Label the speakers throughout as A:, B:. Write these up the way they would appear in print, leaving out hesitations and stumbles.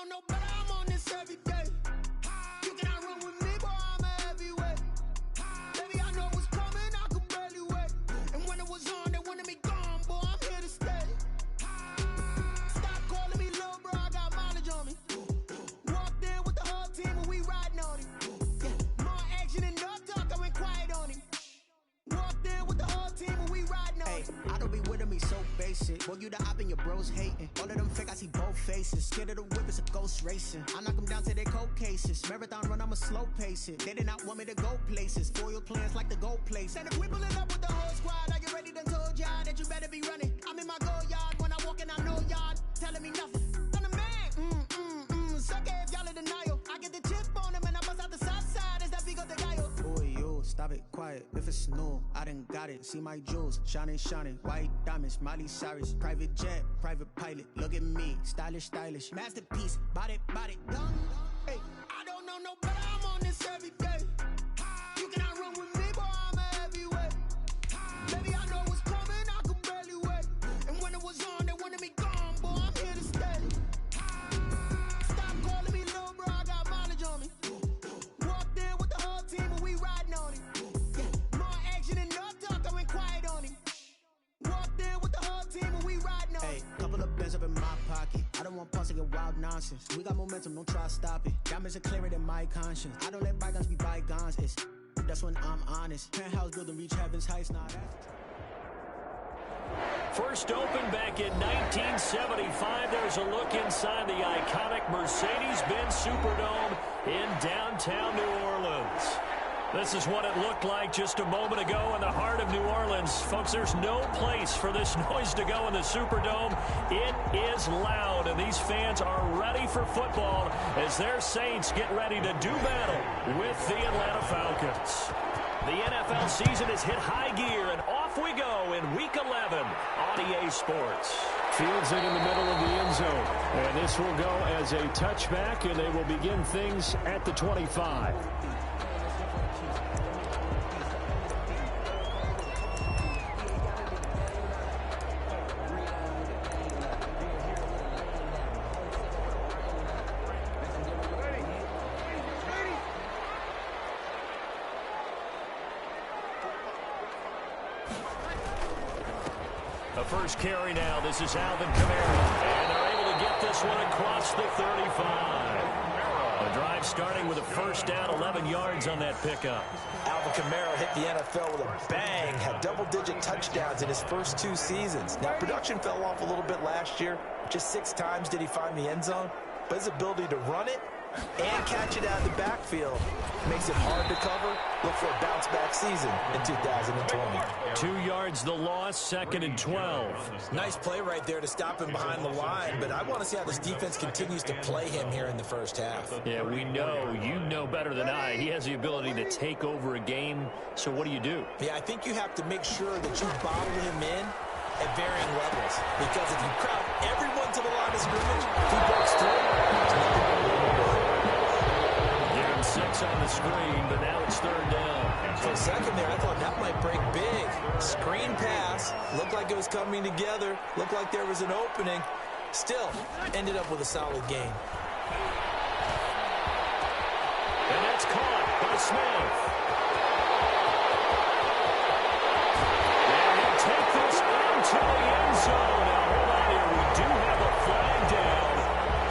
A: know no better, I'm on this every day. You cannot run with me, boy, I'm a heavyweight. Baby, I know what's coming, I could barely wait. And when it was on, they wanted me gone, boy, I'm here to stay. Stop calling me little bro, I got mileage on me. Walked in with the whole team and we riding on him. Yeah, more action and no talk, I went quiet on him. Walked in with the whole team and we riding on him.
B: I don't be with me so basic. Boy, you the op and your bros hating. All of them fake, I see both faces. Scared of the whip, it's a ghost racing. I knock them down to their cold cases. Marathon run, I'ma slow pace it. They did not want me to go places. Foil plans like the goal place. And if we pulling up with the whole squad, are you ready? Done told y'all that you better be running. I'm in my go yard. When I walk in, I know y'all telling me nothing. I'm the man. Suck it if y'all in denial. I get the chip on him and I bust out the south side. Is that Vigo the guy? Boy, you, stop it, quiet. If it's new, I done got it. See my jewels, shining, shining. White diamonds, Miley Cyrus. Private jet, private pilot. Look at me, stylish, stylish. Masterpiece, body, done.
A: Hey, I don't know no better, I'm on this every day. You cannot run with me, boy, I'm a heavyweight. Baby, I know what's coming, I could barely wait. And when it was on, they wanted me gone, boy, I'm here to stay. Stop calling me little bro, I got mileage on me. Walked in with the whole team and we riding on him. Yeah, more action and no talk, I went quiet on him. Walked in with the whole team and we riding on him.
B: Hey, couple of bands up in my pocket. I don't want pause to get wild nonsense. We got momentum, don't try to stop it. Diamonds are clearer than my conscience. I don't let bygones be bygones. That's when I'm honest. Penthouse building reach heaven's heights. Nah,
C: First opened back in 1975. There's a look inside the iconic Mercedes-Benz Superdome in downtown New Orleans. This is what it looked like just a moment ago in the heart of New Orleans. Folks, there's no place for this noise to go in the Superdome. It is loud, and these fans are ready for football as their Saints get ready to do battle with the Atlanta Falcons. The NFL season has hit high gear, and off we go in Week 11 on EA Sports.
D: Fields it in the middle of the end zone, and this will go as a touchback, and they will begin things at the 25.
C: First carry now. This is Alvin Kamara. And they're able to get this one across the 35. A drive starting with a first down, 11 yards on that pickup.
E: Alvin Kamara hit the NFL with a bang, had double-digit touchdowns in his first 2 seasons. Now, production fell off a little bit last year. Just 6 times did he find the end zone. But his ability to run it and catch it out of the backfield makes it hard to cover. Look for a bounce-back season in 2020.
C: 2 yards the loss, 2nd and 12.
E: Nice play right there to stop him behind the line, but I want to see how this defense continues to play him here in the first half.
C: Yeah, we know. You know better than I. He has the ability to take over a game, so what do you do?
E: Yeah, I think you have to make sure that you bottle him in at varying levels, because if you crowd everyone to the line of scrimmage, if he breaks through,
C: 6 on the screen, but now it's 3rd down.
E: For a second there, I thought that might break big. Screen pass. Looked like it was coming together. Looked like there was an opening. Still, ended up with a solid game.
C: And that's caught by Smith. And he'll take this into the end zone. Now, hold on here. We do have a flag down.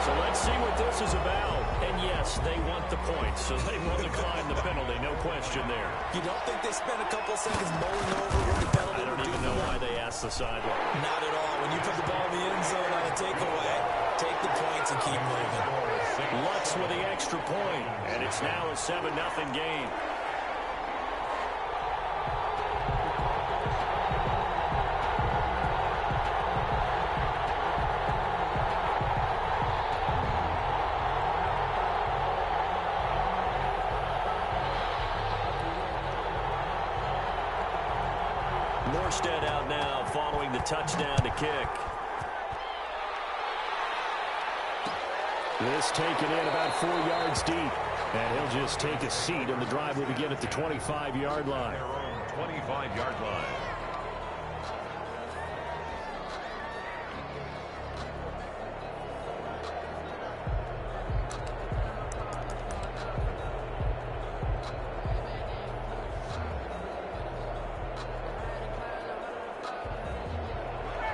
C: So let's see what this is about. And yes, they want the points, so they will decline the penalty, no question there.
E: You don't think they spent a couple seconds mulling over what the penalty
C: I don't even know why they asked the sideline.
E: Not at all. When you put the ball in the end zone on a takeaway, take the points and keep moving.
C: Lutz with the extra point, and it's now a 7-0 game. Morstead out now following the touchdown to kick.
D: This taken in about 4 yards deep. And he'll just take a seat, and the drive will begin at the 25-yard line.
F: Their own 25-yard line.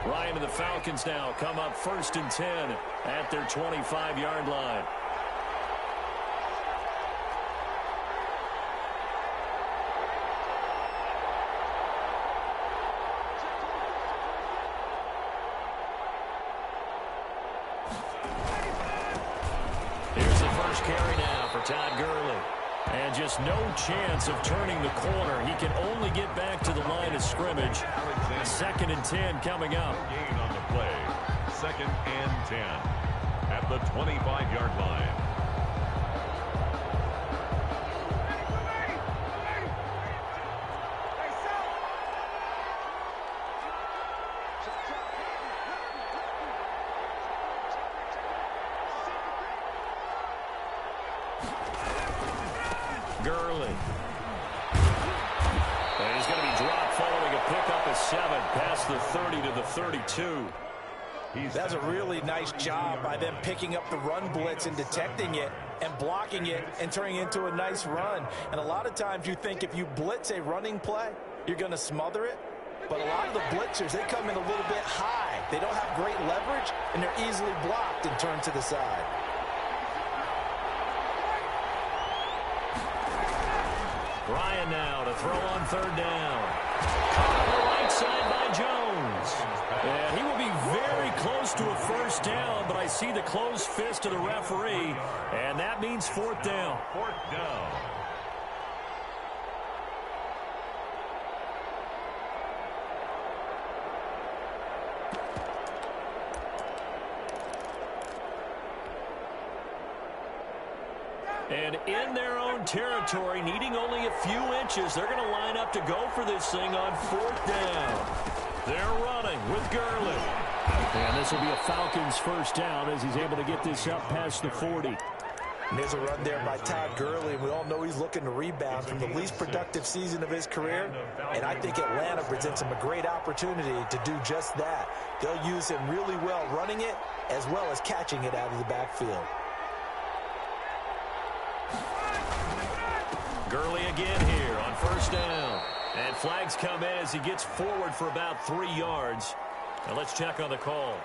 C: Ryan and the Falcons now come up 1st and 10 at their 25-yard line. Here's the first carry now for Todd Gurley. And just no chance of turning the corner. He can only get back to the line of scrimmage. 2nd and 10 coming up.
F: Gain on the play. 2nd and 10 at the 25-yard line.
C: Gurley. And he's going to be dropped following a pickup of 7 past the 30 to the 32.
E: That's a really nice job by them picking up the run blitz and detecting it and blocking it and turning it into a nice run. And a lot of times you think if you blitz a running play, you're going to smother it. But a lot of the blitzers, they come in a little bit high. They don't have great leverage, and they're easily blocked and turned to the side.
C: Ryan now to throw on 3rd down. Caught on the right side by Jones. And he will be very close to a 1st down, but I see the closed fist of the referee, and that means 4th down.
F: 4th down.
C: And in their own territory, needing only a few inches, they're going to line up to go for this thing on 4th down. They're running with Gurley. And this will be a Falcons 1st down as he's able to get this up past the 40.
E: And there's a run there by Todd Gurley, and we all know he's looking to rebound from the least productive season of his career. And I think Atlanta presents him a great opportunity to do just that. They'll use him really well running it as well as catching it out of the backfield.
C: Gurley again here on 1st down. And flags come in as he gets forward for about 3 yards. Now let's check on the call.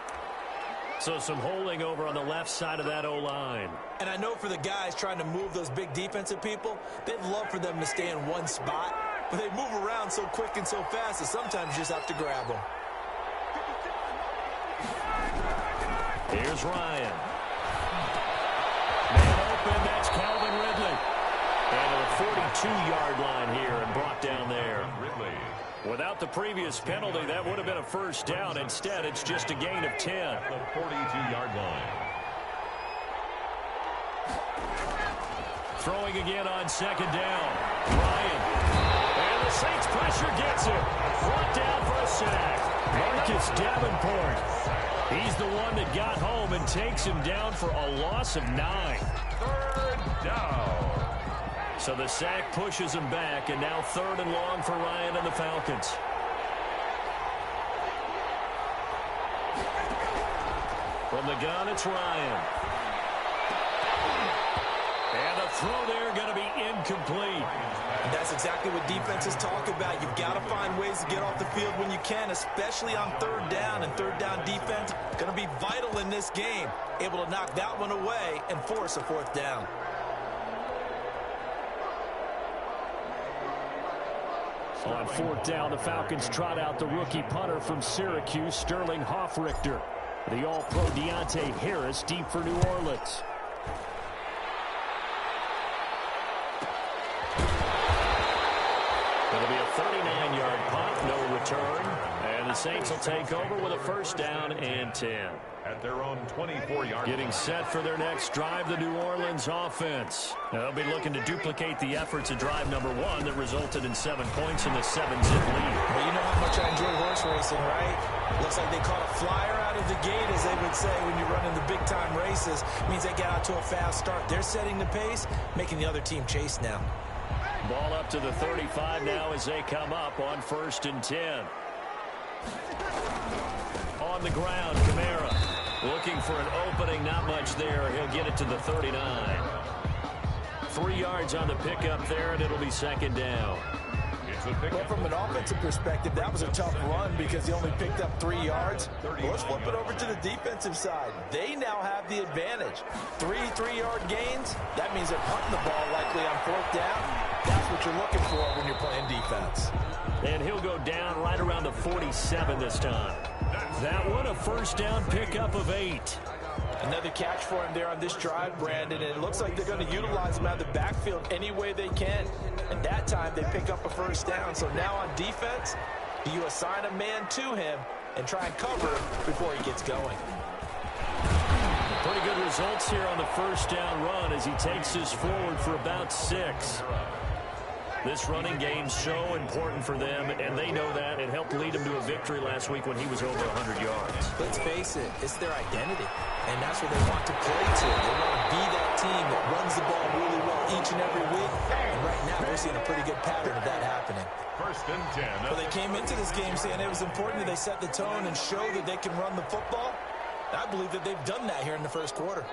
C: So some holding over on the left side of that O-line.
E: And I know for the guys trying to move those big defensive people, they'd love for them to stay in one spot. But they move around so quick and so fast that sometimes you just have to grab them.
C: Here's Ryan. Man open, that's Calvin Ridley. And to the 42-yard line here and brought down there.
F: Ridley.
C: Without the previous penalty, that would have been a 1st down. Instead, it's just a gain of 10.
F: At the 42-yard line.
C: Throwing again on 2nd down. Ryan. And the Saints pressure gets him. Brought down for a sack. Marcus Davenport. He's the one that got home and takes him down for a loss of 9.
F: 3rd down.
C: So the sack pushes him back, and now 3rd and long for Ryan and the Falcons. From the gun, it's Ryan. And the throw there going to be incomplete.
E: And that's exactly what defenses talk about. You've got to find ways to get off the field when you can, especially on 3rd down. And 3rd down defense going to be vital in this game. Able to knock that one away and force a 4th down.
C: On 4th down, the Falcons trot out the rookie punter from Syracuse, Sterling Hoffrichter. The All-Pro Deontay Harris deep for New Orleans. It'll be a 39-yard punt, no return. And the Saints will take over with a 1st down and 10.
F: At their own 24-yard
C: Getting set for their next drive, the New Orleans offense. Now, they'll be looking to duplicate the efforts of drive number 1 that resulted in 7 points in the 7-zip lead.
E: Well, you know how much I enjoy horse racing, right? Looks like they caught a flyer out of the gate, as they would say when you're running the big-time races. It means they get out to a fast start. They're setting the pace, making the other team chase now.
C: Ball up to the 35 now as they come up on 1st and 10. On the ground, Kamara looking for an opening, not much there. He'll get it to the 39. 3 yards on the pickup there, and it'll be 2nd down.
E: But from an offensive perspective, that was a tough run because he only picked up 3 yards. Well, let's flip it over to the defensive side. They now have the advantage. 3 3-yard gains, that means they're punting the ball likely on 4th down. That's what you're looking for when you're playing defense.
C: And he'll go down right around the 47 this time. That one, a first down pickup of 8.
E: Another catch for him there on this drive, Brandon, and it looks like they're going to utilize him out of the backfield any way they can. And that time they pick up a first down. So now on defense, do you assign a man to him and try and cover before he gets going?
C: Pretty good results here on the first down run as he takes this forward for about 6. This running game's so important for them, and they know that. It helped lead him to a victory last week when he was over 100 yards.
E: Let's face it, it's their identity, and that's what they want to play to. They want to be that team that runs the ball really well each and every week, and right now we're seeing a pretty good pattern of that happening.
F: First and 10.
E: Well, they came into this game saying it was important that they set the tone and show that they can run the football. I believe that they've done that here in the first quarter.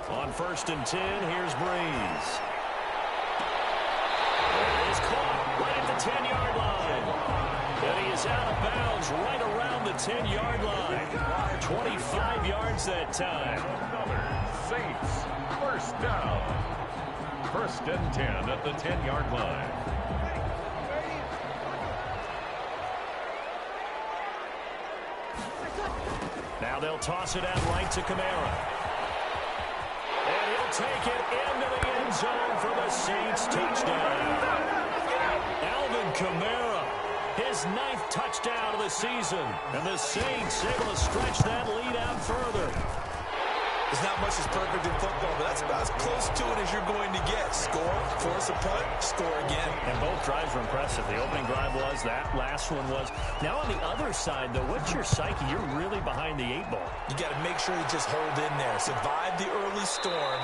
C: On first and 10, here's Breeze. It is caught right at the 10-yard line. And he is out of bounds right around the 10-yard line. 25 yards that time.
F: Another Saints first down. First and 10 at the 10-yard line.
C: Now they'll toss it out right to Kamara. And he'll take it into the end zone for the Saints touchdown. Alvin Kamara, his 9th touchdown of the season. And the Saints able to stretch that lead out further.
E: There's not much that's perfect in football, but that's about as close to it as you're going to get. Score, force a punt, score again.
C: And both drives were impressive. The opening drive was, that last one was. Now on the other side, though, what's your psyche? You're really behind the 8 ball.
E: You got to make sure you just hold in there. Survive the early storm,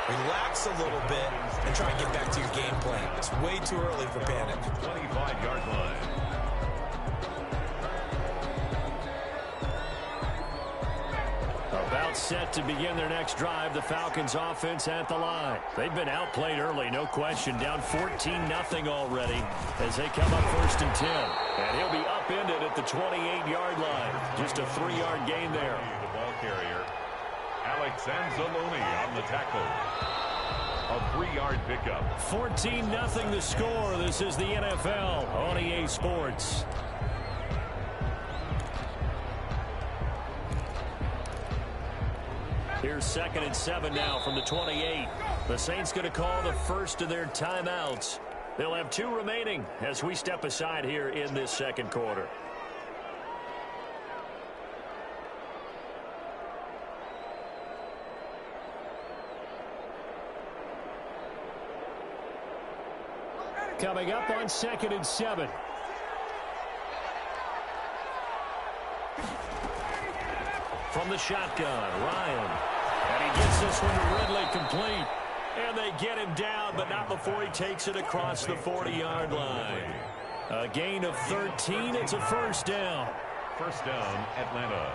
E: relax a little bit, and try and get back to your game plan. It's way too early for panic.
F: 25-yard line.
C: About set to begin their next drive, the Falcons offense at the line. They've been outplayed early, no question. Down 14-0 already as they come up first and 10. And he'll be upended at the 28-yard line. Just a 3-yard gain there.
F: The ball carrier, Alex Anzalone on the tackle. A 3-yard pickup.
C: 14-0 the score. This is the NFL on EA Sports. Here's 2nd and 7 now from the 28. The Saints going to call the first of their timeouts. They'll have 2 remaining as we step aside here in this second quarter. Coming up on 2nd and 7. From the shotgun, Ryan. And he gets this one to Ridley complete. And they get him down, but not before he takes it across the 40-yard line. A gain of 13. It's a first down.
F: First down, Atlanta.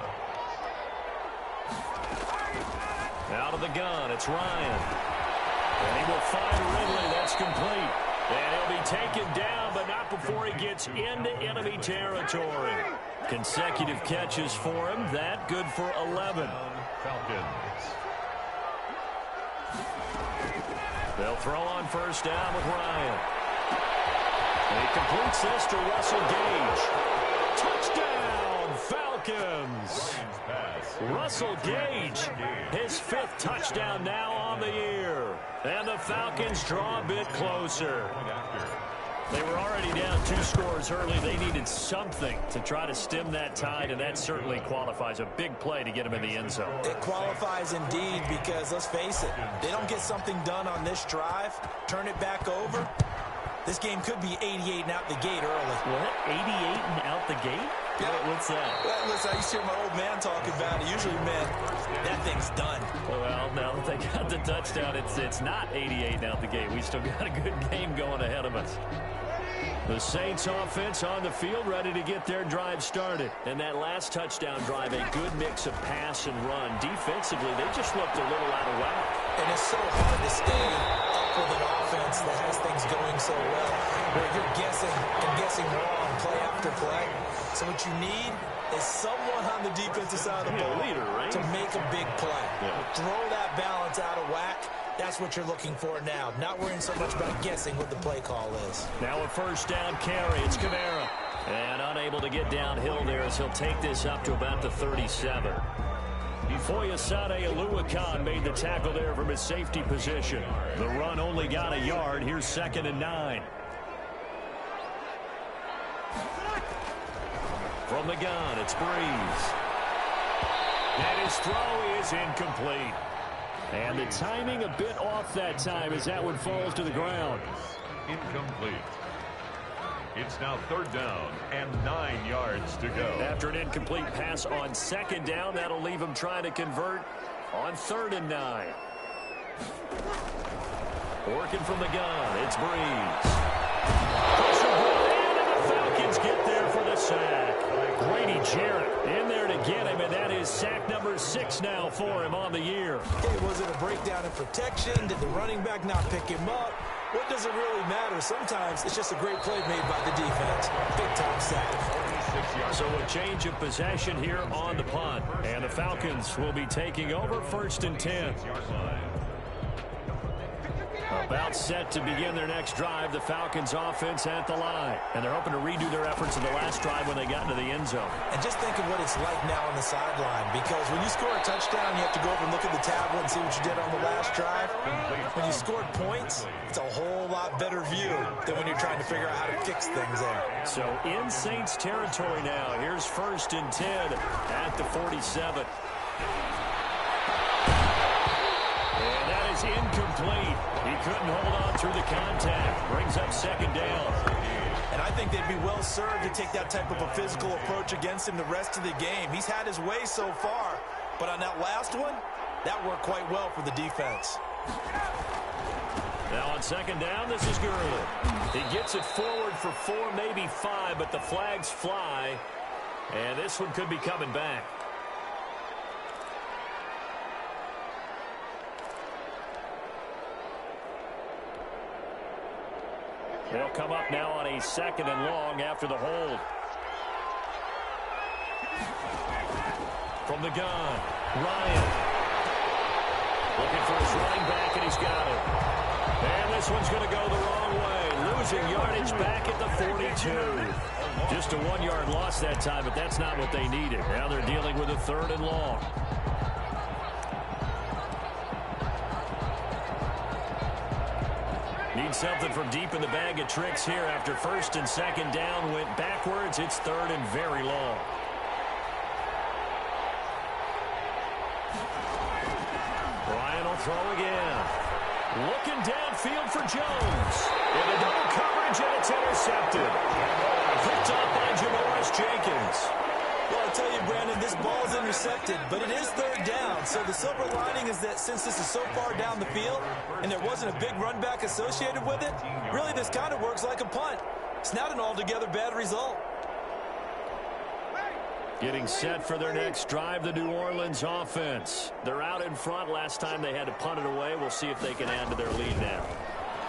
C: Out of the gun, it's Ryan. And he will find Ridley. That's complete. And he'll be taken down, but not before he gets into enemy territory. Consecutive catches for him. That good for 11.
F: Falcons.
C: They'll throw on first down with Ryan. And he completes this to Russell Gage. Touchdown, Falcons. Russell Gage, his 5th touchdown now on the year. And the Falcons draw a bit closer. They were already down 2 scores early. They needed something to try to stem that tide, and that certainly qualifies. A big play to get them in the end zone.
E: It qualifies indeed because, let's face it, they don't get something done on this drive, turn it back over, this game could be 88 and out the gate early.
C: What? 88 and out the gate?
E: Yeah.
C: What's that?
E: Well, listen, I used to hear my old man talk about it. Usually, man, that thing's done.
C: Well, now that they got the touchdown, it's not 88 and out the gate. We still got a good game going ahead of us. The Saints offense on the field, ready to get their drive started. And that last touchdown drive, a good mix of pass and run. Defensively, they just looked a little out of whack.
E: And it's so hard to stay up with an offense that has things going so well, where you're guessing and guessing wrong play after play. So what you need is someone on the defensive side of the ball to make a big play. Throw that balance out of whack. That's what you're looking for now. Not worrying so much about guessing what the play call is.
C: Now a first down carry. It's Kamara. And unable to get downhill there as he'll take this up to about the 37. Foyesade Oluwakan made the tackle there from his safety position. The run only got a yard. Here's 2nd and 9. From the gun, it's Breeze. And his throw is incomplete. And the timing a bit off that time as that one falls to the ground.
F: Incomplete. It's now 3rd down and 9 yards to go.
C: After an incomplete pass on 2nd down, that'll leave him trying to convert on 3rd and 9. Working from the gun, it's Breeze. Pressure brought in, and the Falcons get there for the sack. Grady Jarrett in there to get him, and that is sack number 6 now for him on the year.
E: Hey, was it a breakdown in protection? Did the running back not pick him up? What does it really matter? Sometimes it's just a great play made by the defense. Big-time sack.
C: So a change of possession here on the punt. And the Falcons will be taking over 1st and 10. About set to begin their next drive, the Falcons offense at the line. And they're hoping to redo their efforts in the last drive when they got into the end zone.
E: And just think of what it's like now on the sideline, because when you score a touchdown, you have to go over and look at the tablet and see what you did on the last drive. When you scored points, it's a whole lot better view than when you're trying to figure out how to fix things there.
C: So in Saints territory now. Here's 1st and 10 at the 47. And that is incomplete. He couldn't hold on through the contact. Brings up 2nd down.
E: And I think they'd be well served to take that type of a physical approach against him the rest of the game. He's had his way so far, but on that last one, that worked quite well for the defense.
C: Now on 2nd down, this is Gurley. He gets it forward for 4, maybe 5, but the flags fly. And this one could be coming back. They'll come up now on a 2nd and long after the hold. From the gun, Ryan. Looking for his running back, and he's got it. And this one's going to go the wrong way. Losing yardage back at the 42. Just a 1-yard loss that time, but that's not what they needed. Now they're dealing with a 3rd and long. Need something from deep in the bag of tricks here after 1st and 2nd down went backwards. It's 3rd and very long. Ryan will throw again. Looking downfield for Jones. In a double coverage, and it's intercepted. Picked up by Janoris Jenkins.
E: Well, I'll tell you, Brandon, this ball is intercepted, but it is 3rd down. So the silver lining is that since this is so far down the field and there wasn't a big run back associated with it, really this kind of works like a punt. It's not an altogether bad result.
C: Getting set for their next drive, the New Orleans offense. They're out in front. Last time they had to punt it away. We'll see if they can add to their lead now.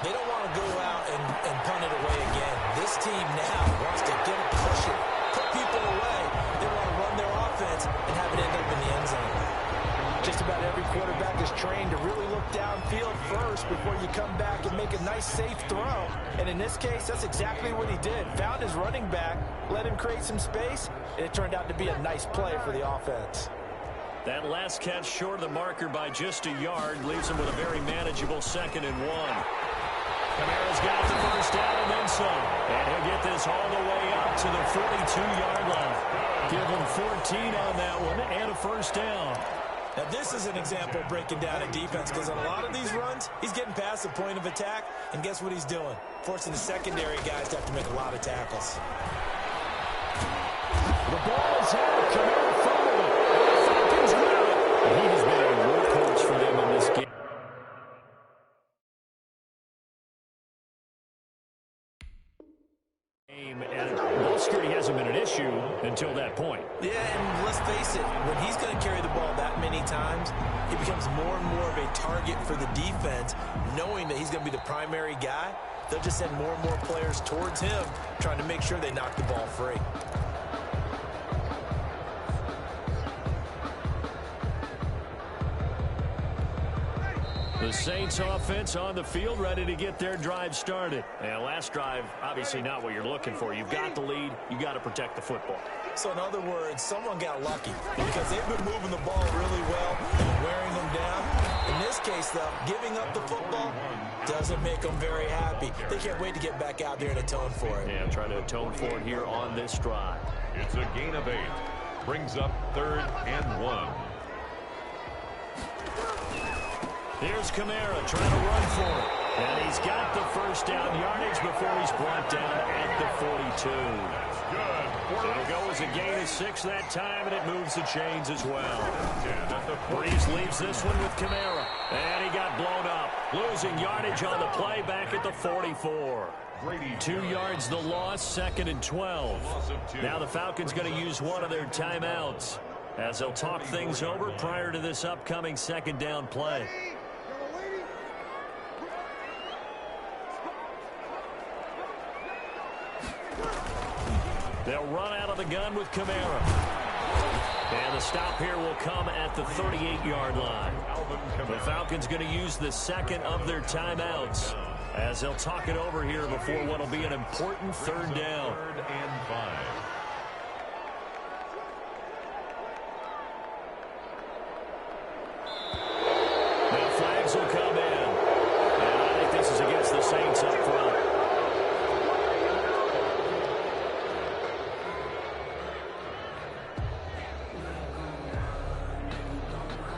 E: They don't want to go out and punt it away again. This team now wants to get it pushing, put people away. They want to run their offense and have it end up in the end zone. Just about every quarterback is trained to really look downfield first before you come back and make a nice, safe throw. And in this case, that's exactly what he did. Found his running back, let him create some space, and it turned out to be a nice play for the offense.
C: That last catch short of the marker by just a yard leaves him with a very manageable 2nd and 1. Kamara's got the first down and then some. And he'll get this all the way up to the 42-yard line. Give him 14 on that one and a first down.
E: Now, this is an example of breaking down a defense, because on a lot of these runs, he's getting past the point of attack, and guess what he's doing? Forcing the secondary guys to have to make a lot of tackles.
C: The ball is out. Kamara fumbled it. And the Falcons grab it. He has been a workhorse for them in this game. And ball security hasn't been an issue until that point.
E: Yeah, and let's face it, when he's going to carry the ball that many times, he becomes more and more of a target for the defense, knowing that he's going to be the primary guy. They'll just send more and more players towards him, trying to make sure they knock the ball free.
C: The Saints offense on the field, ready to get their drive started. And last drive, obviously not what you're looking for. You've got the lead. You got to protect the football.
E: So in other words, someone got lucky because they've been moving the ball really well and wearing them down. In this case, though, giving up the football doesn't make them very happy. They can't wait to get back out there and atone for it.
C: Yeah, try to atone for it here on this drive.
F: It's a gain of 8. Brings up 3rd and 1.
C: Here's Kamara trying to run for it. And he's got the first down yardage before he's brought down at the 42.
F: That's good.
C: It'll go as a gain of 6 that time, and it moves the chains as well. Breeze leaves this one with Kamara. And he got blown up. Losing yardage on the play back at the 44. 2 yards the loss, 2nd and 12. Now the Falcons going to use one of their timeouts as they'll talk things over prior to this upcoming 2nd down play. They'll run out of the gun with Kamara. And the stop here will come at the 38-yard line. The Falcons going to use the 2nd of their timeouts as they'll talk it over here before what will be an important 3rd down.
F: 3rd and 5.
C: Now flags will come in. And I think this is against the Saints up front.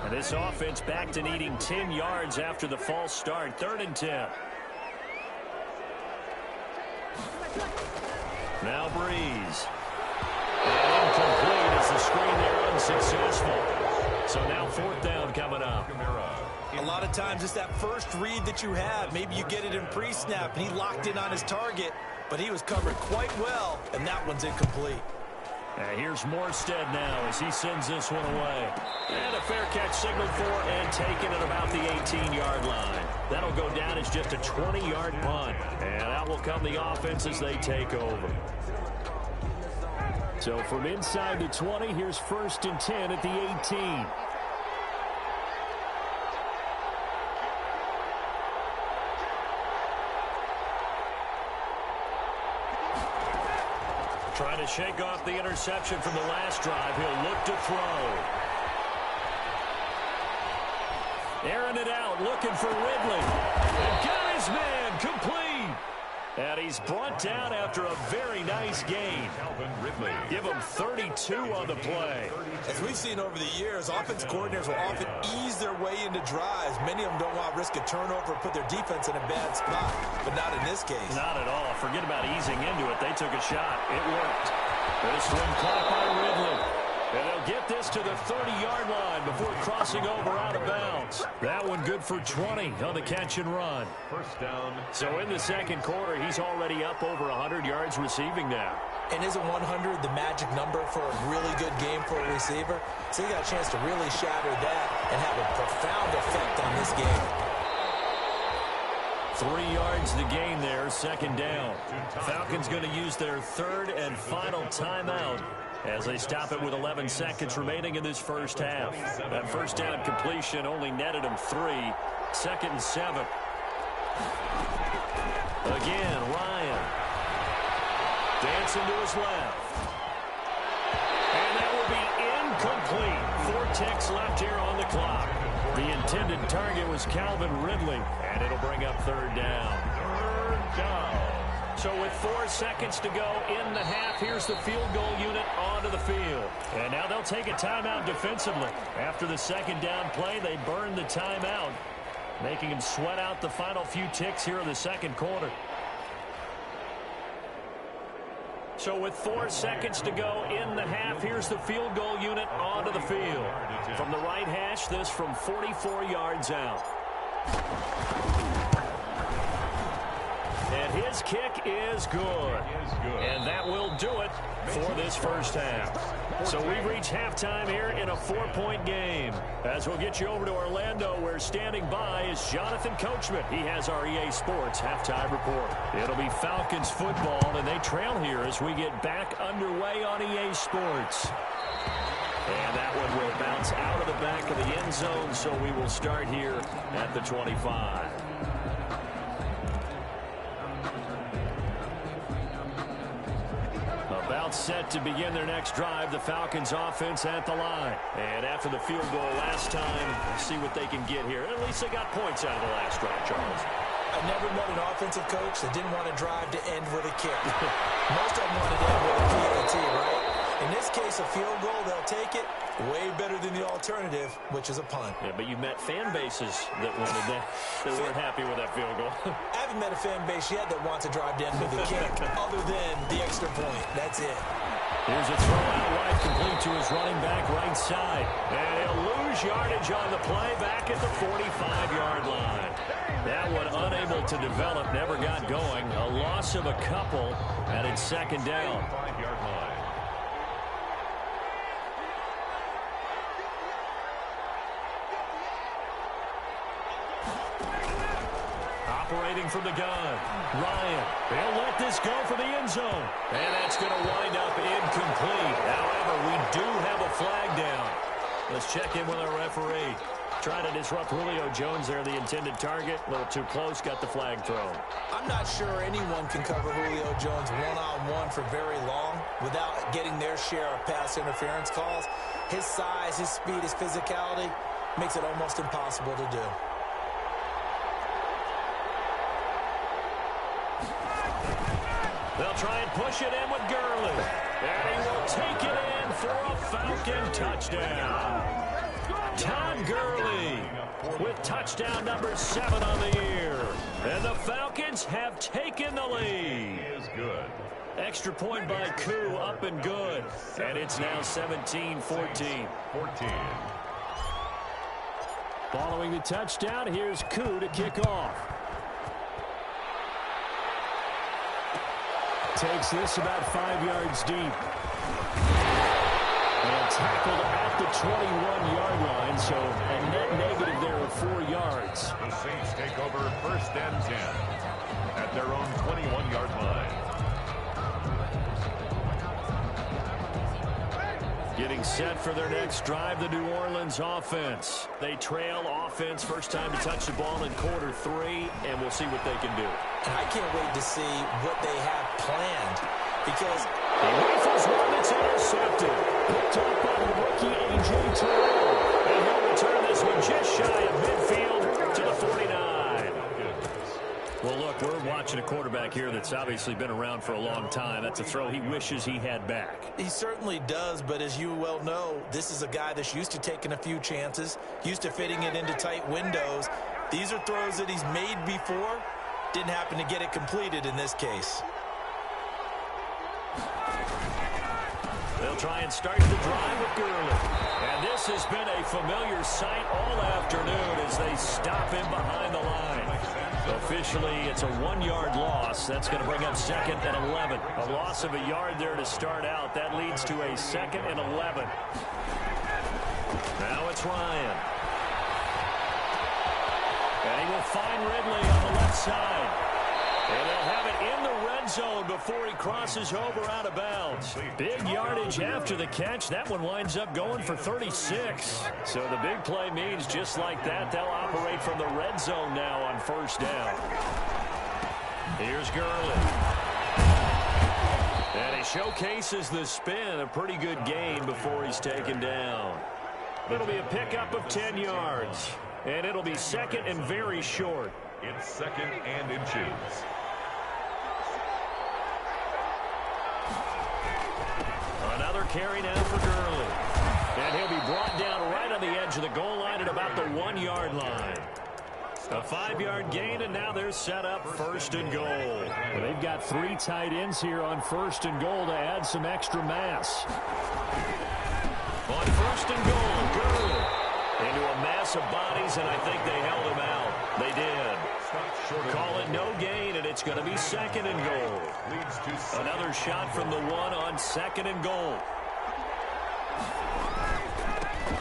C: And this offense back to needing 10 yards after the false start. 3rd and 10. Now Breeze. And incomplete as the screen there unsuccessful. So now 4th down coming up.
E: A lot of times it's that first read that you have. Maybe you get it in pre-snap, and he locked in on his target, but he was covered quite well, and that one's incomplete.
C: And here's Morstead now as he sends this one away. And a fair catch signaled for and taken at about the 18-yard line. That'll go down as just a 20-yard punt. And out will come the offense as they take over. So from inside the 20, here's 1st and 10 at the 18. Trying to shake off the interception from the last drive. He'll look to throw. Airing it out, looking for Ridley. And got his man, complete. And he's brought down after a very nice gain. Give him 32 on the play.
E: As we've seen over the years, offense coordinators will often ease their way into drives. Many of them don't want to risk a turnover or put their defense in a bad spot, but not in this case.
C: Not at all. Forget about easing into it. They took a shot. It worked. This one caught by Ridley. And they'll get this to the 30-yard line before crossing over out of bounds. That one good for 20 on the catch and run.
F: 1st down.
C: So in the 2nd quarter, he's already up over 100 yards receiving now.
E: And isn't 100 the magic number for a really good game for a receiver? So he got a chance to really shatter that and have a profound effect on this game.
C: 3 yards the gain there, 2nd down. Falcons going to use their 3rd and final timeout as they stop it with 11 seconds remaining in this first half. That 1st down completion only netted them 3. 2nd and 7. Again, Ryan. Dancing to his left. And that will be incomplete. 4 ticks left here on the clock. The intended target was Calvin Ridley, and it'll bring up 3rd down. 3rd down. So with 4 seconds to go in the half, here's the field goal unit onto the field. And now they'll take a timeout defensively. After the 2nd down play, they burn the timeout, making them sweat out the final few ticks here in the 2nd quarter. So with 4 seconds to go in the half, here's the field goal unit onto the field. From the right hash, this from 44 yards out. And his His kick is good. And that will do it for this first half. So we reach halftime here in a 4-point game. As we'll get you over to Orlando, where standing by is Jonathan Coachman. He has our EA Sports halftime report. It'll be Falcons football, and they trail here as we get back underway on EA Sports. And that one will bounce out of the back of the end zone, so we will start here at the 25. About set to begin their next drive, the Falcons offense at the line. And after the field goal last time, see what they can get here. At least they got points out of the last drive, Charles.
E: I've never met an offensive coach that didn't want to drive to end with a kick. Most of them wanted to end with a PAT, right? In this case, a field goal, they'll take it. Way better than the alternative, which is a punt.
C: Yeah, but you met fan bases that wanted that weren't happy with that field goal.
E: I haven't met a fan base yet that wants to drive to end with a kick, other than the extra point. That's it.
C: Here's a throw out wide, complete to his running back right side. And he'll lose yardage on the play back at the 45-yard line. That one unable to develop, never got going. A loss of a couple, and it's second down.
F: 5-yard line.
C: Operating from the gun, Ryan. They'll let this go for the end zone. And that's going to wind up incomplete. However, we do have a flag down. Let's check in with our referee. Trying to disrupt Julio Jones there, the intended target. A little too close, got the flag thrown.
E: I'm not sure anyone can cover Julio Jones one-on-one for very long without getting their share of pass interference calls. His size, his speed, his physicality makes it almost impossible to do.
C: They'll try and push it in with Gurley. And he will take it in for a Falcon touchdown. Todd Gurley with touchdown number 7 on the year. And the Falcons have taken the lead.
F: Is good.
C: Extra point by Koo, up and good. And it's now 17-14.
F: 14.
D: Following the touchdown, here's Koo to kick off. Takes this about 5 yards deep. And tackled at the 21-yard line, so a net negative there of 4 yards.
F: The Saints take over 1st and 10 at their own 21-yard line.
C: Getting set for their next drive, the New Orleans offense. They trail offense, first time to touch the ball in quarter 3, and we'll see what they can do.
E: And I can't wait to see what they have planned, because
C: he rifles one that's intercepted. Picked up by the rookie A.J. Terrell. And he'll return this one just shy of midfield to the 49. Well, look, we're watching a quarterback here that's obviously been around for a long time. That's a throw he wishes he had back.
E: he certainly does, but as you well know, this is a guy that's used to taking a few chances, used to fitting it into tight windows. These are throws that he's made before. Didn't happen to get it completed in this case.
C: They'll try and start the drive with Gurley. And this has been a familiar sight all afternoon as they stop him behind the line. Officially, it's a 1-yard loss. That's going to bring up 2nd and 11. A loss of a yard there to start out. That leads to a 2nd and 11. Now it's Ryan. And he will find Ridley on the left side. And they'll have it in the red zone before he crosses over out of bounds. Big yardage after the catch. That one winds up going for 36. So the big play means just like that, they'll operate from the red zone now on 1st down. Here's Gurley. And he showcases the spin. A pretty good gain before he's taken down. It'll be a pickup of 10 yards. And it'll be 2nd and very short.
F: It's 2nd and inches.
C: Another carry now for Gurley. And he'll be brought down right on the edge of the goal line at about the 1-yard line. A 5-yard gain, and now they're set up 1st and goal.
D: Well, they've got 3 tight ends here on 1st and goal to add some extra mass.
C: On 1st and goal, Gurley into a mass of bodies, and I think they held him out. They did. Call it no gain, and it's going to be second and goal. Another shot from the one on second and goal.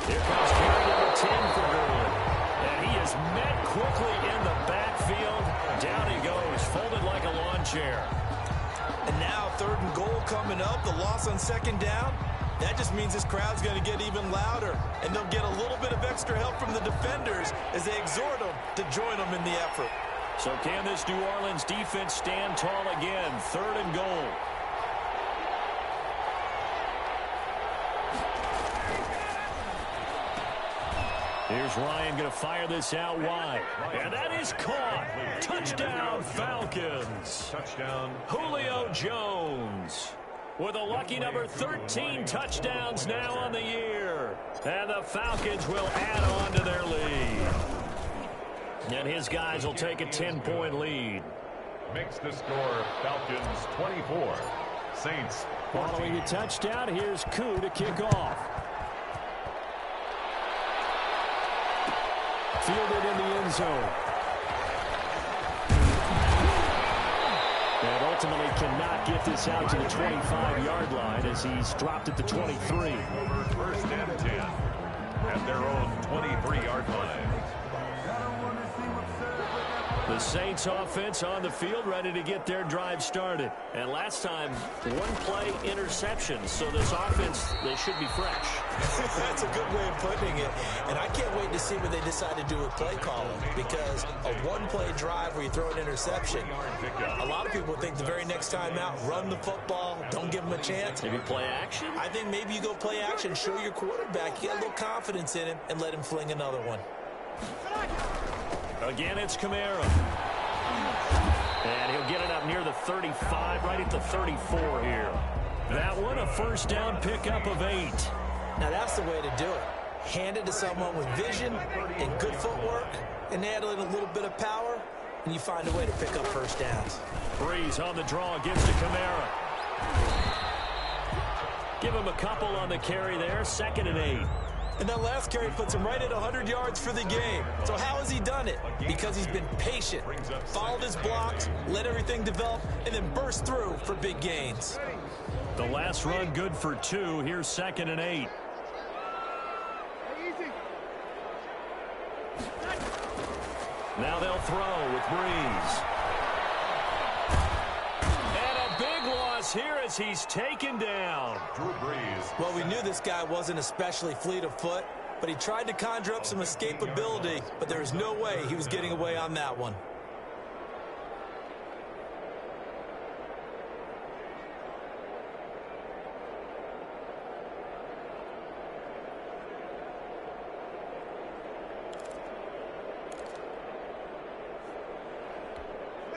C: Here comes carry number 10 for Gurley. And he is met quickly in the backfield. Down he goes, folded like a lawn chair.
E: And now third and goal coming up. The loss on second down. That just means this crowd's going to get even louder. And they'll get a little bit of extra help from the defenders as they exhort them to join them in the effort.
C: So can this New Orleans defense stand tall again? Third and goal. Here's Ryan going to fire this out wide. And that is caught. Touchdown, Falcons.
F: Touchdown.
C: Julio Jones with a lucky number 13 touchdowns now on the year. And the Falcons will add on to their lead. And his guys will take a 10-point lead.
F: Makes the score Falcons 24. Saints 14.
D: Following a touchdown, here's Koo to kick off. Fielded in the end zone. And ultimately cannot get this out to the 25-yard line as he's dropped at the 23.
F: First and 10 at their own 23-yard line.
C: The Saints offense on the field ready to get their drive started. And last time, one-play interception. So this offense, they should be fresh.
E: That's a good way of putting it. And I can't wait to see what they decide to do with play calling. Because a one-play drive where you throw an interception, a lot of people think the very next time out, run the football, don't give them a chance.
C: Maybe play action?
E: I think maybe you go play action, show your quarterback, you got a little confidence in him, and let him fling another one.
C: Again, it's Kamara. And he'll get it up near the 35, right at the 34 here. That one, a first down pickup of 8.
E: Now, that's the way to do it. Hand it to someone with vision and good footwork, and add in a little bit of power, and you find a way to pick up first downs.
C: Breeze on the draw, gives to Kamara. Give him a couple on the carry there, second and 8.
E: And that last carry puts him right at 100 yards for the game. So how has he done it? Because he's been patient, followed his blocks, let everything develop, and then burst through for big gains.
C: The last run good for 2. Here's second and 8. Now they'll throw with Breeze. And a big loss here as he's taken down.
F: Drew Brees.
E: Well, we knew this guy wasn't especially fleet of foot, but he tried to conjure up some escapability, but there was no way he was getting away on that one.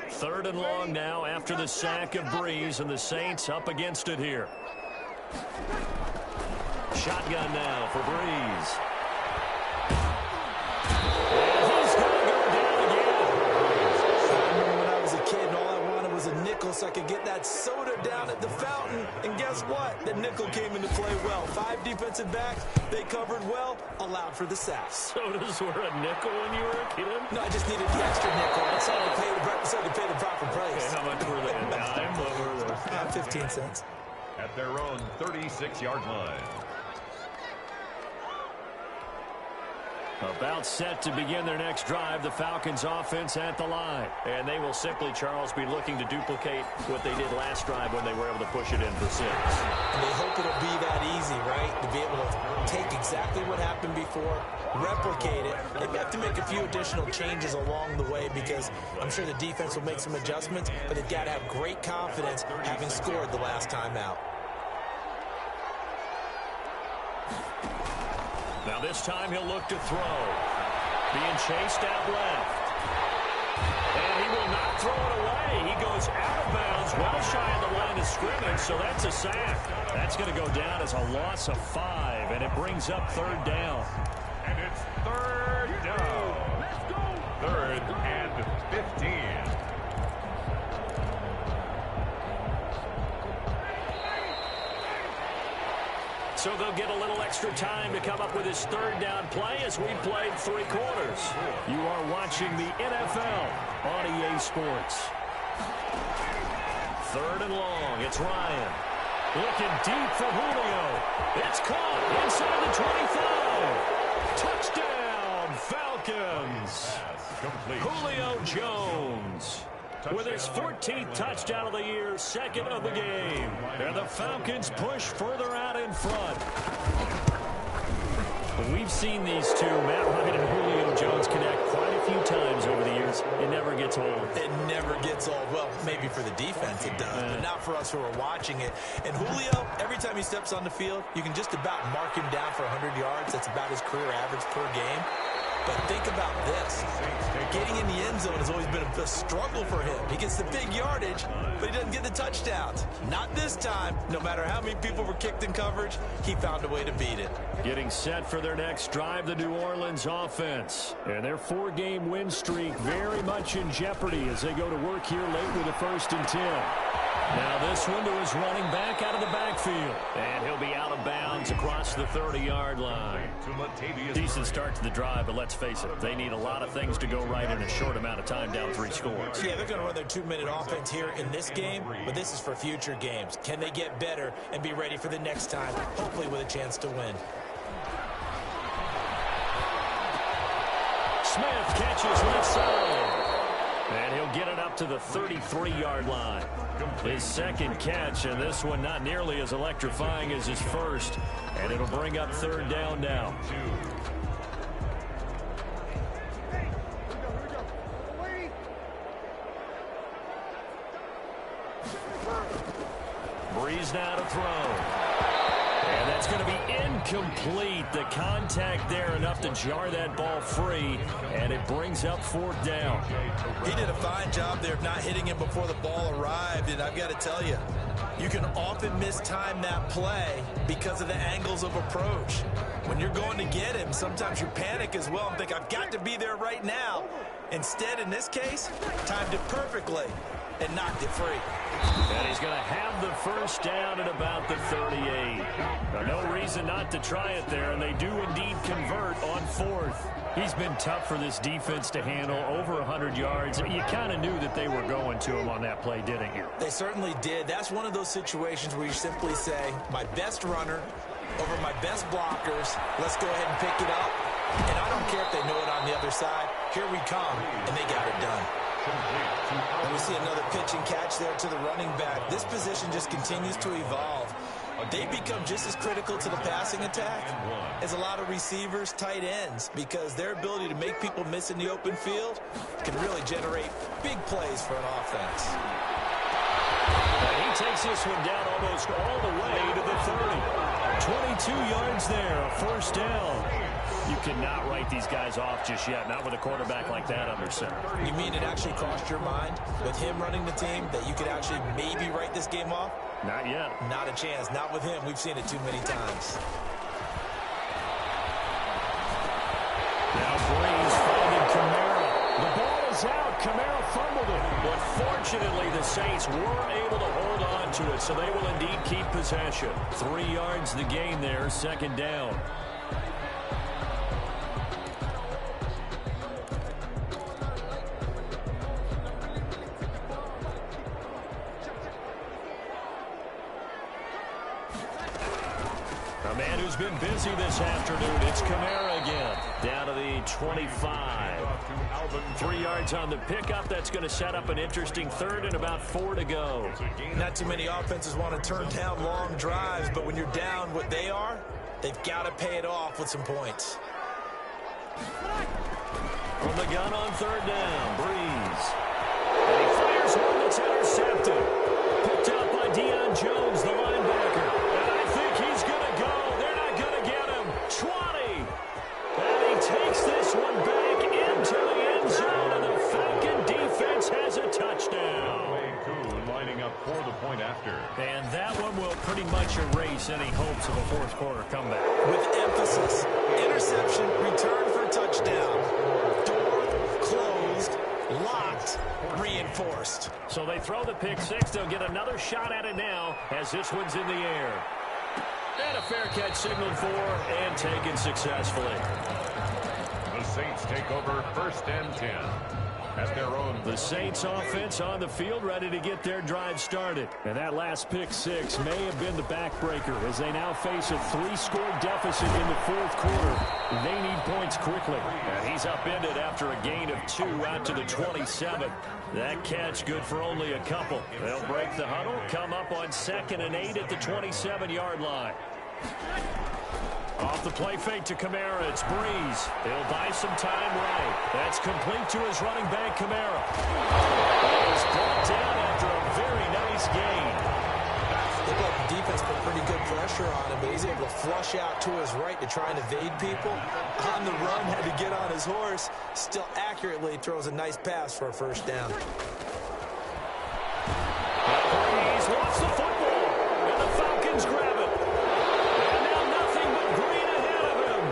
C: Third and long now after the sack of Breeze, and the Saints up against it here. Shotgun now for Breeze. And he's going to go down again.
E: I remember when I was a kid and all I wanted was a nickel so I could get that soda down at the fountain. And guess what? The nickel came into play well. 5 defensive backs, they covered well, allowed for the sack.
C: Sodas were a nickel when you were a kid?
E: No, I just needed the extra nickel. So I could pay the proper price.
C: Okay, how much were they? A dime? What were they?
E: 15 cents.
F: At their own 36-yard line.
C: About set to begin their next drive, the Falcons offense at the line. And they will simply, Charles, be looking to duplicate what they did last drive when they were able to push it in for 6.
E: And they hope it'll be that easy, right? To be able to take exactly what happened before, replicate it. They have to make a few additional changes along the way because I'm sure the defense will make some adjustments, but they've got to have great confidence having scored the last time out.
C: Now this time he'll look to throw. Being chased out left. And he will not throw it away. He goes out of bounds, well shy of the line of scrimmage, so that's a sack. That's going to go down as a loss of 5, and it brings up third down.
F: And it's third down. Let's go. Third and 15.
C: So they'll get a little extra time to come up with his third down play as we played 3 quarters. You are watching the NFL on EA Sports. 3rd and long. It's Ryan. Looking deep for Julio. It's caught inside the 25. Touchdown, Falcons. Julio Jones with his 14th touchdown of the year, 2nd of the game. And the Falcons push further out in front. We've seen these two, Matt Ryan and Julio Jones, connect quite a few times over the years. It never gets old.
E: It never gets old. Well, maybe for the defense it does, but not for us who are watching it. And Julio, every time he steps on the field, you can just about mark him down for 100 yards. That's about his career average per game. But think about this. Getting in the end zone has always been a struggle for him. He gets the big yardage, but he doesn't get the touchdowns. Not this time. No matter how many people were kicked in coverage, he found a way to beat it.
C: Getting set for their next drive, the New Orleans offense. And their 4-game win streak very much in jeopardy as they go to work here late with a 1st and 10. Now this one to his running back out of the backfield. And he'll be out of bounds across the 30-yard line. Decent start to the drive, but let's face it, they need a lot of things to go right in a short amount of time, down 3 scores.
E: Yeah, they're going to run their 2-minute offense here in this game, but this is for future games. Can they get better and be ready for the next time, hopefully with a chance to win?
C: Smith catches left side. And he'll get it up to the 33-yard line. His 2nd catch, and this one not nearly as electrifying as his first. And it'll bring up 3rd down now. Breeze now to throw. And that's going to be incomplete. The contact there enough to jar that ball free, and it brings up 4th down.
E: He did a fine job there of not hitting him before the ball arrived, and I've got to tell you, you can often mistime that play because of the angles of approach. When you're going to get him, sometimes you panic as well and think, I've got to be there right now. Instead, in this case, timed it perfectly and knocked it free.
C: And he's going to have the 1st down at about the 38. Now, no reason not to try it there, and they do indeed convert on 4th. He's been tough for this defense to handle, over 100 yards. You kind of knew that they were going to him on that play, didn't you?
E: They certainly did. That's one of those situations where you simply say, my best runner over my best blockers, let's go ahead and pick it up. And I don't care if they know it on the other side. Here we come, and they got it done. And we see another pitch and catch there to the running back. This position just continues to evolve. They become just as critical to the passing attack as a lot of receivers, tight ends, because their ability to make people miss in the open field can really generate big plays for an offense.
C: And he takes this one down almost all the way to the 30. 22 yards there, a 1st down. You cannot write these guys off just yet, not with a quarterback like that under center.
E: You mean it actually crossed your mind with him running the team that you could actually maybe write this game off?
C: Not yet.
E: Not a chance. Not with him. We've seen it too many times.
C: Now Breeze finding Kamara. The ball is out. Kamara fumbled it. But fortunately, the Saints were able to hold on to it, so they will indeed keep possession. 3 yards the gain there, 2nd down. A man who's been busy this afternoon, it's Kamara again. Down to the 25. 3 yards on the pickup. That's going to set up an interesting 3rd and about 4 to go.
E: Not too many offenses want to turn down long drives, but when you're down what they are, they've got to pay it off with some points.
C: From the gun on 3rd down, Breeze. And he fires one that's intercepted. Picked out by Deion Jones, the linebacker. And I think he's going to go. They're not going to get him. 20. And he takes this one back into the end zone, and the Falcon defense has a touchdown.
F: Lining up for the point after.
C: And that one will pretty much erase any hopes of a 4th quarter comeback.
E: With emphasis, interception, return for touchdown. Door closed, locked, reinforced.
C: So they throw the pick 6. They'll get another shot at it now as this one's in the air. And a fair catch signaled for and taken successfully.
F: The Saints take over 1st and 10 at their own.
D: The Saints offense on the field, ready to get their drive started. And that last pick six may have been the backbreaker as they now face a 3-score deficit in the fourth quarter. They need points quickly.
C: And he's upended after a gain of 2 out to the 27. That catch good for only a couple. They'll break the huddle, come up on 2nd and 8 at the 27-yard line. Off the play fake to Kamara, it's Breeze. He'll buy some time right. That's complete to his running back, Kamara. He's brought down after a very nice gain.
E: Looked like the defense put pretty good pressure on him, but he's able to flush out to his right to try and evade people. On the run, had to get on his horse. Still accurately throws a nice pass for a first down.
C: Breeze lost the football, and the Falcons grab it. And now nothing but green ahead of him.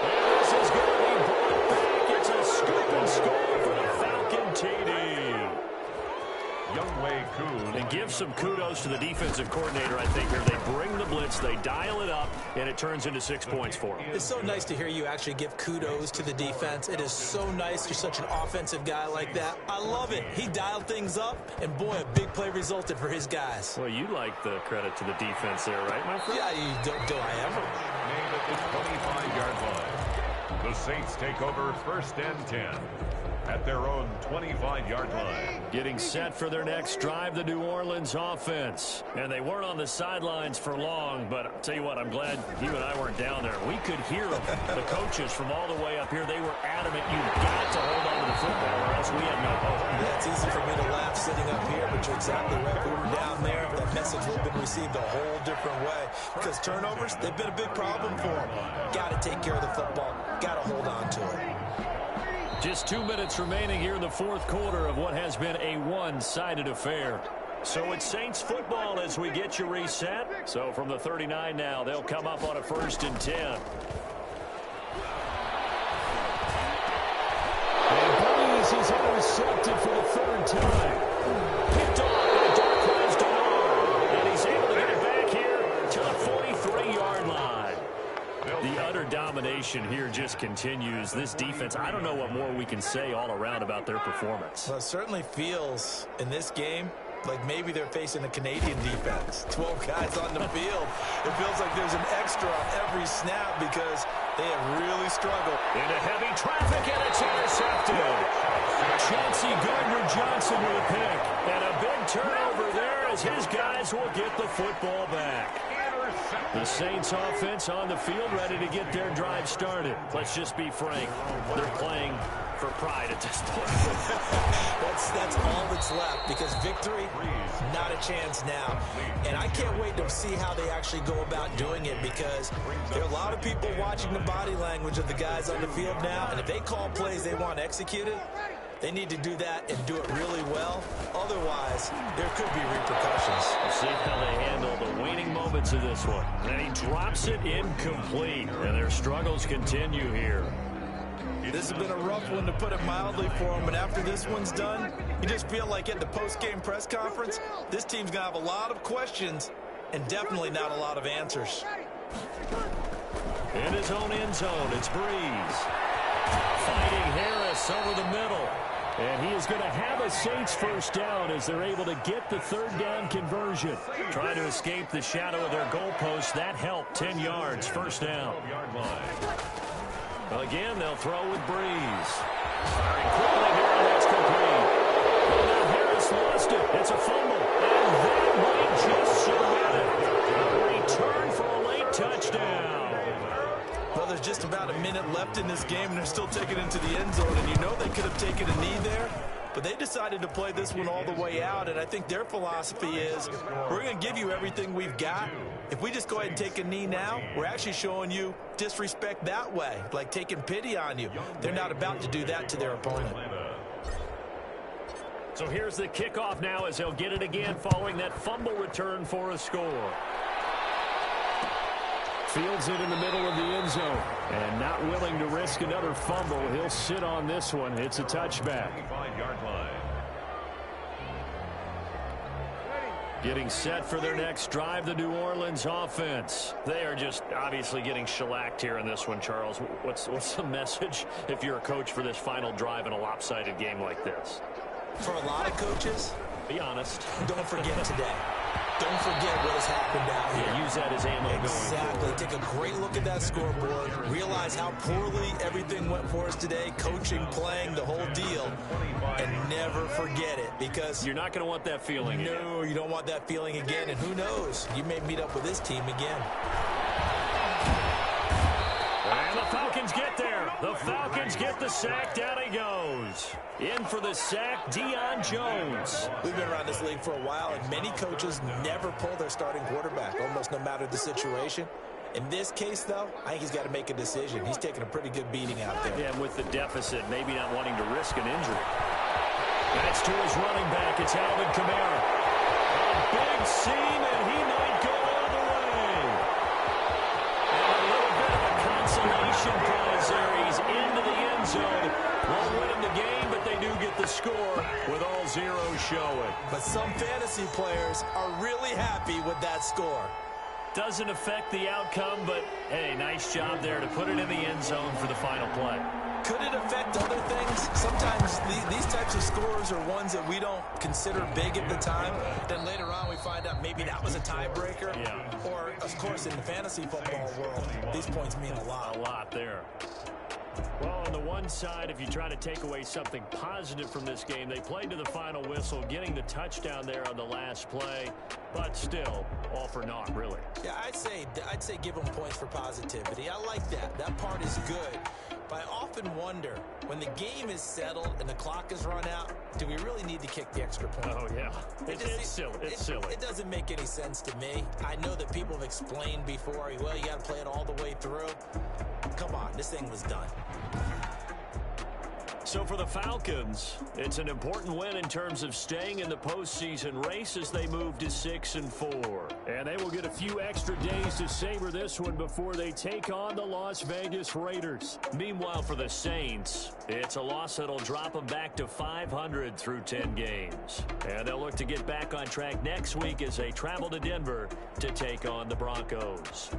C: And this is going to be brought back. It's a scoop and score for the Falcon TD.
F: Younghoe Koo.
C: And give some kudos to the defensive coordinator, I think, here. They bring the blitz, they dial it up, and it turns into 6 points for them.
E: It's so nice to hear you actually give kudos to the defense. It is so nice you're such an offensive guy like that. I love it. He dialed things up, and boy, a big play resulted for his guys.
C: Well, you like the credit to the defense there, right, my friend?
E: Yeah, do I ever?
F: Made at the 25-yard line. The Saints take over 1st and 10 at their own 25-yard line.
C: Getting set for their next drive, the New Orleans offense. And they weren't on the sidelines for long, but I'll tell you what, I'm glad you and I weren't down there. We could hear them. The coaches from all the way up here, they were adamant, you've got to hold on to the football or else we have no hope.
E: Yeah, it's easy for me to laugh sitting up here, but you're exactly right. If we were down there, that message would have been received a whole different way. Because turnovers, they've been a big problem for them. Got to take care of the football. Got to hold on to it.
C: Just 2 minutes remaining here in the fourth quarter of what has been a one-sided affair. So it's Saints football as we get you reset. So from the 39 now, they'll come up on a 1st and 10.
D: And Breeze is intercepted for the 3rd time.
C: Picked off by Darqueze Dennard. And he's able to get it back here to the 43-yard line. The utter domination here just continues. This defense, I don't know what more we can say all around about their performance.
E: Well, it certainly feels in this game like maybe they're facing a Canadian defense. 12 guys on the field. It feels like there's an extra on every snap because they have really struggled.
C: Into heavy traffic, and it's intercepted. Chauncey Gardner-Johnson with a pick. And a big turnover there as his guys will get the football back. The Saints offense on the field ready to get their drive started. Let's just be frank. They're playing for pride at this point.
E: That's all that's left because victory, not a chance now. And I can't wait to see how they actually go about doing it because there are a lot of people watching the body language of the guys on the field now. And if they call plays they want executed, they need to do that and do it really well. Otherwise, there could be repercussions.
C: We'll see how they handle the waning moments of this one. And he drops it incomplete. And their struggles continue here.
E: This has been a rough one, to put it mildly, for him. But after this one's done, you just feel like at the post-game press conference, this team's going to have a lot of questions and definitely not a lot of answers.
C: In his own end zone, it's Breeze. Fighting Harris over the middle.
D: And he is going to have a Saints first down as they're able to get the 3rd down conversion.
C: Trying to escape the shadow of their goalpost. That helped. 10 yards, first down. Well, again, they'll throw with Breeze. Firing quickly here, and that's complete. Well, now Harris lost it. It's a fumble. And that might just submit it. A return for a late touchdown.
E: Well, there's just about a minute left in this game, and they're still taking it into the end zone. And you know they could have taken a knee there, but they decided to play this one all the way out. And I think their philosophy is, we're going to give you everything we've got. If we just go ahead and take a knee now, we're actually showing you disrespect that way, like taking pity on you. They're not about to do that to their opponent.
C: So here's the kickoff now as they'll get it again following that fumble return for a score.
D: Fields it in the middle of the end zone. And not willing to risk another fumble. He'll sit on this one. It's a touchback.
F: 25-yard line.
C: Getting set for their next drive, the New Orleans offense. They are just obviously getting shellacked here in this one, Charles. What's the message if you're a coach for this final drive in a lopsided game like this?
E: For a lot of coaches,
C: be honest.
E: Don't forget today. Don't forget what has happened out here.
C: Yeah, use that as ammo
E: exactly.
C: going forward.
E: Take a great look at that scoreboard. Realize how poorly everything went for us today. Coaching, playing, the whole deal. And never forget it, because
C: you're not going to want that feeling again.
E: No, you don't want that feeling again. And who knows? You may meet up with this team again.
C: And the Falcons get there. The Falcons get the sack. Down he goes. In for the sack, Deion Jones.
E: We've been around this league for a while, and many coaches never pull their starting quarterback, almost no matter the situation. In this case, though, I think he's got to make a decision. He's taking a pretty good beating out there.
C: Yeah, and with the deficit, maybe not wanting to risk an injury. That's to his running back. It's Alvin Kamara. A big seam, and he might go all the way. And a little bit of a consolation prize there. He's into the end zone. Won't win him the game, but they do get the score with all zeros showing.
E: But some fantasy players are really happy with that score.
C: Doesn't affect the outcome, but, hey, nice job there to put it in the end zone for the final play.
E: Could it affect other things? Sometimes these types of scores are ones that we don't consider big at the time. Then later on we find out maybe that was a tiebreaker.
C: Yeah.
E: Or, of course, in the fantasy football world, these points mean a lot.
C: A lot there. Well, on the one side, if you try to take away something positive from this game, they played to the final whistle, getting the touchdown there on the last play, but still, all for naught, really.
E: Yeah, I'd say give them points for positivity. I like that. That part is good. But I often wonder, when the game is settled and the clock is run out, do we really need to kick the extra point?
C: Oh, yeah. It's silly. It's silly.
E: It doesn't make any sense to me. I know that people have explained before, well, you got to play it all the way through. Come on, this thing was done.
C: So for the Falcons, it's an important win in terms of staying in the postseason race as they move to 6-4. And they will get a few extra days to savor this one before they take on the Las Vegas Raiders. Meanwhile, for the Saints, it's a loss that'll drop them back to 500 through 10 games. And they'll look to get back on track next week as they travel to Denver to take on the Broncos.